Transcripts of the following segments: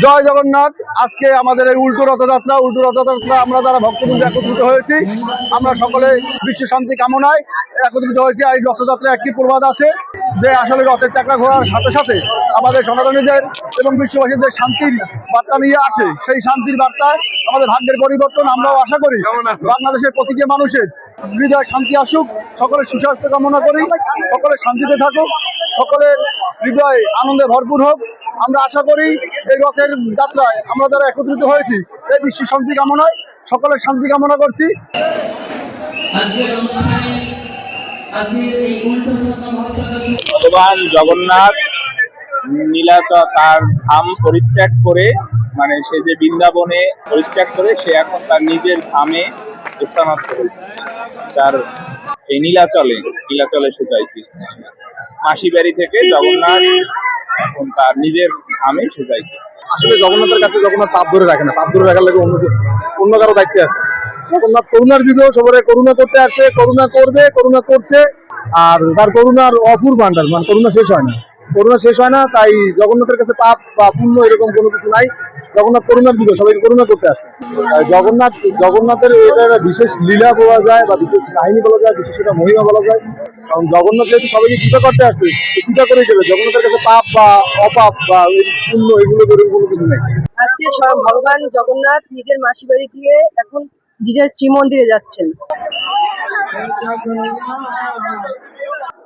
জয় জগন্নাথ। আজকে আমাদের এই উল্টো রথযাত্রা আমরা যারা ভক্তবৃন্দ একত্রিত হয়েছি, আমরা সকলে বিশ্ব শান্তি কামনায় একত্রিত হয়েছি। এই রথযাত্রা একটি প্রবাদ আছে যে আসলে রথের চাকা ঘোরার সাথে সাথে আমাদের সনাতনীদের এবং বিশ্ববাসীদের শান্তির বার্তা নিয়ে আসে। সেই শান্তির বার্তায় আমাদের ভাগ্যের পরিবর্তন আমরাও আশা করি। বাংলাদেশের প্রতিটি মানুষের হৃদয় শান্তি আসুক, সকলের সুস্বাস্থ্য কামনা করি, সকলে শান্তিতে থাকুক, সকলের হৃদয় আনন্দে ভরপুর হোক। আমরা আশা করি এই রথের যাত্রায় আমরা যারা একত্রিত হয়েছি এই বিশ্ব শান্তি কামনায় সকলের শান্তি কামনা করছি। ভগবান জগন্নাথ তার ধাম পরিত্যাগ করে, মানে সে যে বৃন্দাবনে পরিত্যাগ করে সে এখন তার নিজের ধামে স্থানান্তর হয়েছে। তার সেই নীলাচলে সে যাইতেছে। মাসি বাড়ি থেকে জগন্নাথ এখন তার নিজের ধামে সে যাইতেছে। আসলে জগন্নাথের কাছে জগন্নাথ পাপ ধরে রাখে না, পাপ ধরে রাখার লাগে অন্য কারো দায়িত্বে আছে। জগন্নাথ করুণার বিগ্রহ, সবাই করুণা করতে আসছে, করুণা করবে, করুণা করছে। আর তার করুণার অপূর্ব ভান্ডার, মানে করুণা শেষ হয় না। তাই জগন্নাথের কাছে পাপ বা পুণ্য এরকম কোনো কিছু নাই। জগন্নাথ করুণার বিগ্রহ, সবাইকে করুণা করতে আসে। জগন্নাথের এটা বিশেষ লীলা বলা যায় বা বিশেষ কাহিনী বলা যায়, বিশেষ একটা মহিমা বলা যায়। কারণ জগন্নাথ যেহেতু সবাইকে কৃপা করতে আসছে, কৃপা করে হিসেবে জগন্নাথের কাছে পাপ বা অপাপ বা পুণ্য এগুলো কোনো কিছু নেই। আজকে ভগবান জগন্নাথ নিজের মাসি বাড়ি দিয়ে এখন নিজের শ্রীমন্দিরে যাচ্ছেন।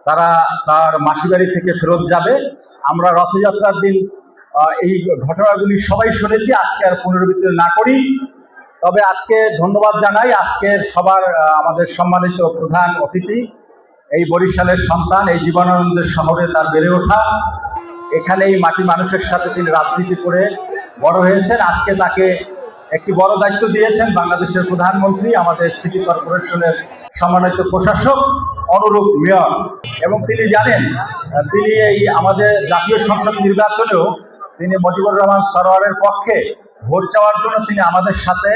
তারা তার মাসি বাড়ি থেকে ফেরত যাবে। আমরা রথযাত্রার দিন এই ঘটনাগুলি সবাই শুনেছি, আজকে আর পুনরাবৃত্তি না করি। তবে আজকে ধন্যবাদ জানাই আজকের সবার আমাদের সম্মানিত প্রধান অতিথি, এই বরিশালের সন্তান, এই জীবনানন্দের শহরে তার বেড়ে ওঠা, এখানে এই মাটি মানুষের সাথে তিনি রাজনীতি করে বড় হয়েছেন। আজকে তাকে একটি বড় দায়িত্ব দিয়েছেন বাংলাদেশের প্রধানমন্ত্রী, আমাদের সিটি কর্পোরেশনের সম্মানিত প্রশাসক অনুরূপ মেয়র। এবং তিনি জানেন, তিনি এই আমাদের জাতীয় সংসদ নির্বাচনেও তিনি মুজিবুর রহমান সরোয়ারের পক্ষে ভোট চাওয়ার জন্য তিনি আমাদের সাথে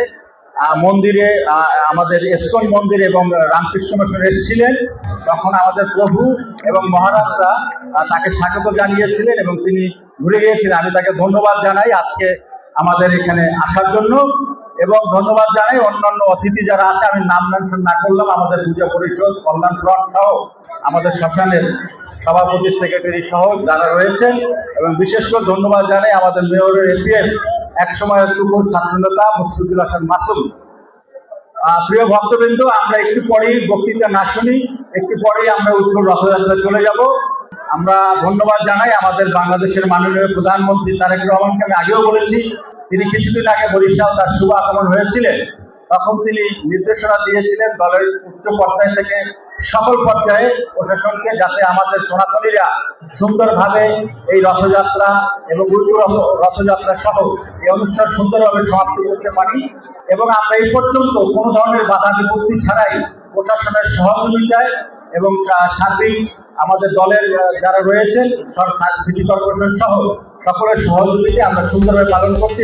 মন্দিরে, আমাদের ইস্কন মন্দির এবং রামকৃষ্ণ মিশনে এসেছিলেন। তখন আমাদের প্রভু এবং মহারাজরা তাকে স্বাগত জানিয়েছিলেন এবং তিনি ঘুরে গিয়েছিলেন। আমি তাকে ধন্যবাদ জানাই আজকে আমাদের এখানে আসার জন্য, এবং ধন্যবাদ জানাই অন্যান্য অতিথি যারা আছে, আমি নাম মেনশন না করলাম, আমাদের পূজা পরিষদ, কল্যাণ ফ্রন্ট সহ আমাদের শ্মশানের সভাপতি, সেক্রেটারি সহ যারা রয়েছেন। এবং বিশেষ করে ধন্যবাদ জানাই আমাদের মেয়রের এপিএস, এক সময়ের তুমুল ছাত্রনেতা মুশফিকুল হাসান মাসুম। প্রিয় ভক্তবৃন্দ, আমরা একটু পরেই বক্তৃতা না শুনি, একটু পরেই আমরা উত্তর রথযাত্রা চলে যাব। আমরা ধন্যবাদ জানাই আমাদের বাংলাদেশের মাননীয় প্রধানমন্ত্রী তারেক রহমানকে। আমি আগেও বলেছি, তিনি কিছুদিন আগে বরিশাল তার শুভ আগমন হয়েছিলেন, তখন তিনি নির্দেশনা দিয়েছিলেন দলের উচ্চ পর্যায় থেকে সকল পর্যায়ে প্রশাসনকে, যাতে আমাদের সনাতনীরা সুন্দরভাবে এই রথযাত্রা এবং উল্টো রথযাত্রা সহ এই অনুষ্ঠান সুন্দরভাবে সমাপ্তি করতে পারি। এবং আমরা এই পর্যন্ত কোনো ধরনের বাধা বিপত্তি ছাড়াই প্রশাসনের সহযোগিতায় এবং সার্বিক আমাদের দলের যারা রয়েছেন সিটি কর্পোরেশন সহ সকলের সহযোগিতায় আমরা সুন্দরভাবে পালন করছি।